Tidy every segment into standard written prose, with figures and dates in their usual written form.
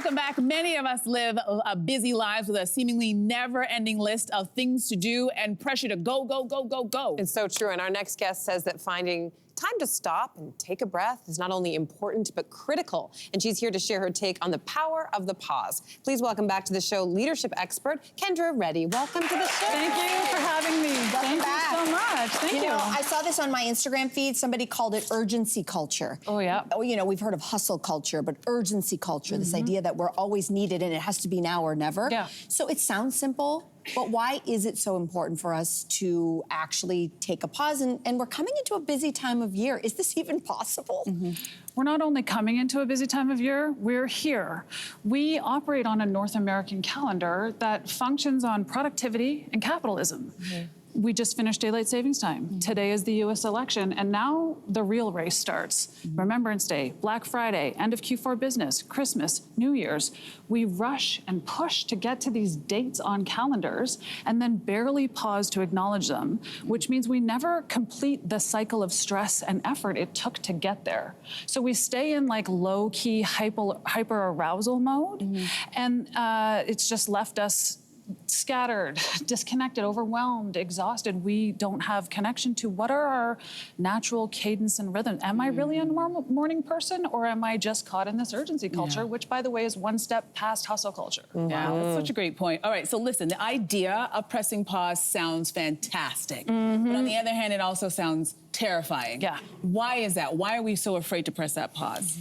welcome back. Many of us live busy lives with a seemingly never-ending list of things to do and pressure to go, go, go, go, go. It's so true, and our next guest says that finding time to stop and take a breath is not only important, but critical. And she's here to share her take on the power of the pause. Please welcome back to the show leadership expert, Kendra Reddy. Welcome to the show. Thank you for having me. Thank you so much. Thank you. You know, I saw this on my Instagram feed. Somebody called it urgency culture. Oh, yeah. Oh, you know, we've heard of hustle culture, but urgency culture, this idea that we're always needed and it has to be now or never. Yeah. So it sounds simple, but why is it so important for us to actually take a pause? And we're coming into a busy time of year. Is this even possible? We're not only coming into a busy time of year, we're here. We operate on a North American calendar that functions on productivity and capitalism. We just finished daylight savings time. Today is the US election, and now the real race starts. Remembrance Day, Black Friday, end of Q4 business, Christmas, New Year's. We rush and push to get to these dates on calendars and then barely pause to acknowledge them, which means we never complete the cycle of stress and effort it took to get there. So we stay in like low-key hyper arousal mode, and it's just left us scattered, disconnected, overwhelmed, exhausted. We don't have connection to what are our natural cadence and rhythm. Am I really a normal morning person, or am I just caught in this urgency culture, which, by the way, is one step past hustle culture? Yeah, that's such a great point. All right, so listen, the idea of pressing pause sounds fantastic. But on the other hand, it also sounds terrifying. Yeah. Why is that? Why are we so afraid to press that pause?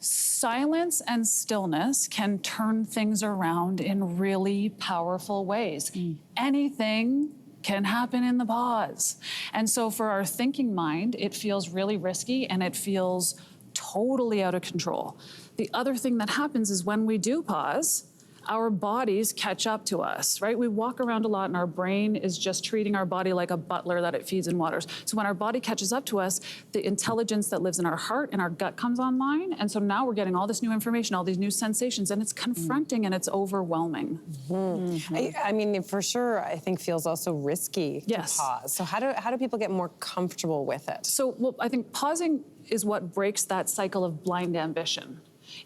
Silence and stillness can turn things around in really powerful ways. Anything can happen in the pause. And so for our thinking mind, it feels really risky and it feels totally out of control. The other thing that happens is when we do pause, our bodies catch up to us, right? We walk around a lot and our brain is just treating our body like a butler that it feeds and waters. So when our body catches up to us, the intelligence that lives in our heart and our gut comes online. And so now we're getting all this new information, all these new sensations, and it's confronting and it's overwhelming. I mean, for sure, I think feels also risky to pause. So how do people get more comfortable with it? So, well, I think pausing is what breaks that cycle of blind ambition.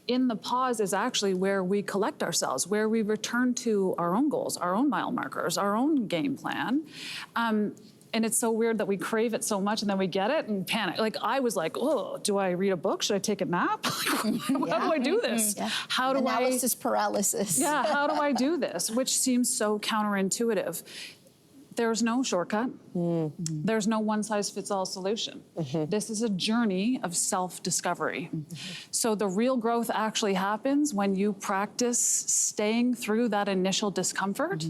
In the pause is actually where we collect ourselves, where we return to our own goals, our own mile markers, our own game plan. And it's so weird that we crave it so much and then we get it and panic. Like I was like, oh, do I read a book? Should I take a nap? How do I do this? How do Analysis paralysis. Yeah, how do I do this? Which seems so counterintuitive. There's no shortcut. There's no one-size-fits-all solution. This is a journey of self-discovery. So the real growth actually happens when you practice staying through that initial discomfort.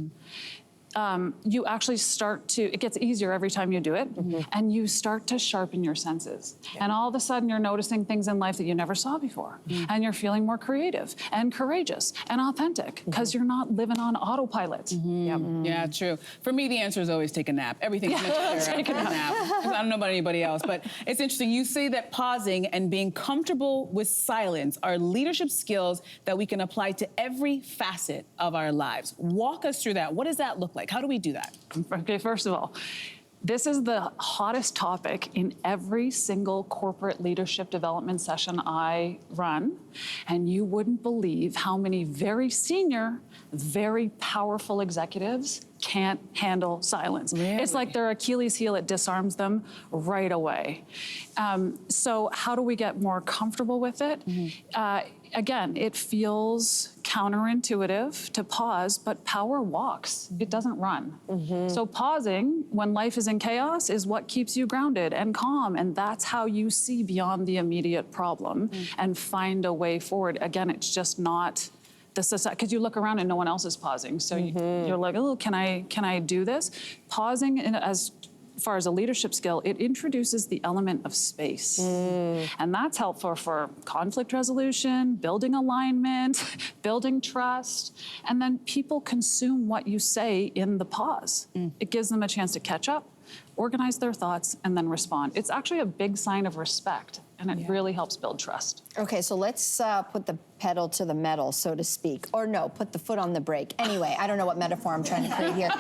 You actually start to, it gets easier every time you do it, and you start to sharpen your senses. And all of a sudden you're noticing things in life that you never saw before. And you're feeling more creative and courageous and authentic because you're not living on autopilot. Yeah, true. For me, the answer is always take a nap. Everything's much better after a nap. 'Cause I don't know about anybody else, but it's interesting. You say that pausing and being comfortable with silence are leadership skills that we can apply to every facet of our lives. Walk us through that. What does that look like? How do we do that? Okay, first of all, this is the hottest topic in every single corporate leadership development session I run, and you wouldn't believe how many very senior, very powerful executives can't handle silence. It's like their Achilles heel, it disarms them right away. So how do we get more comfortable with it? Again, it feels counterintuitive to pause, but power walks. It doesn't run. So pausing when life is in chaos is what keeps you grounded and calm, and that's how you see beyond the immediate problem and find a way forward. Again, it's just not the society, because you look around and no one else is pausing. So you're like, oh, can I do this? Pausing as far as a leadership skill, it introduces the element of space. And that's helpful for conflict resolution, building alignment, building trust, and then people consume what you say in the pause. It gives them a chance to catch up, organize their thoughts, and then respond. It's actually a big sign of respect, and it really helps build trust. Okay, so let's put the pedal to the metal, so to speak. Or no, put the foot on the brake. Anyway, I don't know what metaphor I'm trying to create here.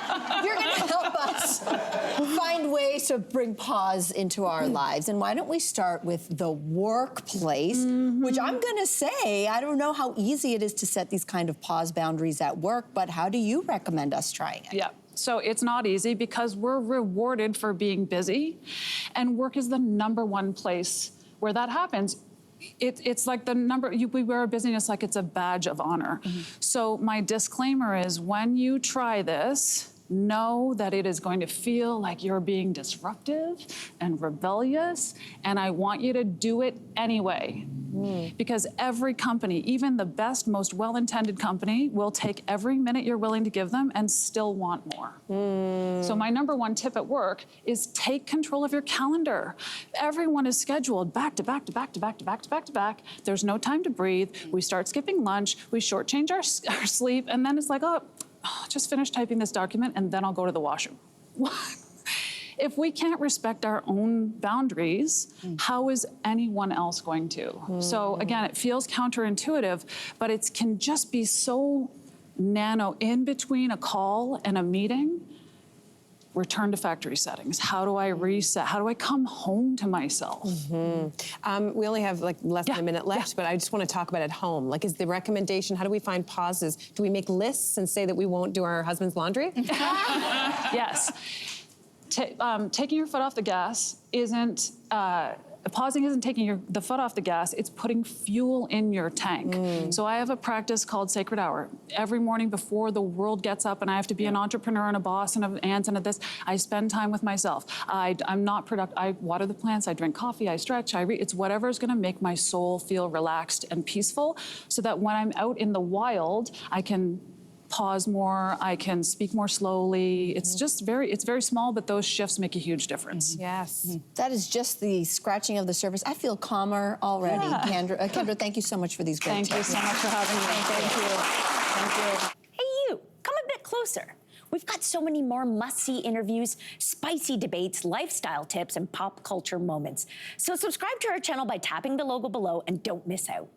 You're gonna help us find find ways to bring pause into our lives. And why don't we start with the workplace, which I'm going to say, I don't know how easy it is to set these kind of pause boundaries at work, but how do you recommend us trying it? Yeah. So it's not easy because we're rewarded for being busy, and work is the #1 place where that happens. It's like we wear a busyness like it's a badge of honor. So my disclaimer is, when you try this, know that it is going to feel like you're being disruptive and rebellious, and I want you to do it anyway. Because every company, even the best, most well-intended company, will take every minute you're willing to give them and still want more. So my #1 tip at work is take control of your calendar. Everyone is scheduled back to back to back to back to back to back to back. There's no time to breathe. We start skipping lunch. We shortchange our sleep, and then it's like, oh, just finish typing this document and then I'll go to the washroom. If we can't respect our own boundaries, how is anyone else going to? So again, it feels counterintuitive, but it can just be so nano. In between a call and a meeting, return to factory settings. How do I reset? How do I come home to myself? We only have like less than a minute left, but I just want to talk about at home. Like, is the recommendation, how do we find pauses? Do we make lists and say that we won't do our husband's laundry? Yes. Taking your foot off the gas isn't, pausing isn't taking the foot off the gas, it's putting fuel in your tank. So I have a practice called Sacred Hour. Every morning before the world gets up and I have to be an entrepreneur and a boss and an aunt and this, I spend time with myself. I'm not productive. I water the plants, I drink coffee, I stretch, I read. It's whatever's gonna make my soul feel relaxed and peaceful, so that when I'm out in the wild, I can pause more, I can speak more slowly. It's just it's very small, but those shifts make a huge difference. Yes. That is just the scratching of the surface. I feel calmer already, Kendra. Kendra, thank you so much for these great Thank you tips. so much for having me. Thank you. Thank you. Hey, you, come a bit closer. We've got so many more must-see interviews, spicy debates, lifestyle tips, and pop culture moments. So subscribe to our channel by tapping the logo below and don't miss out.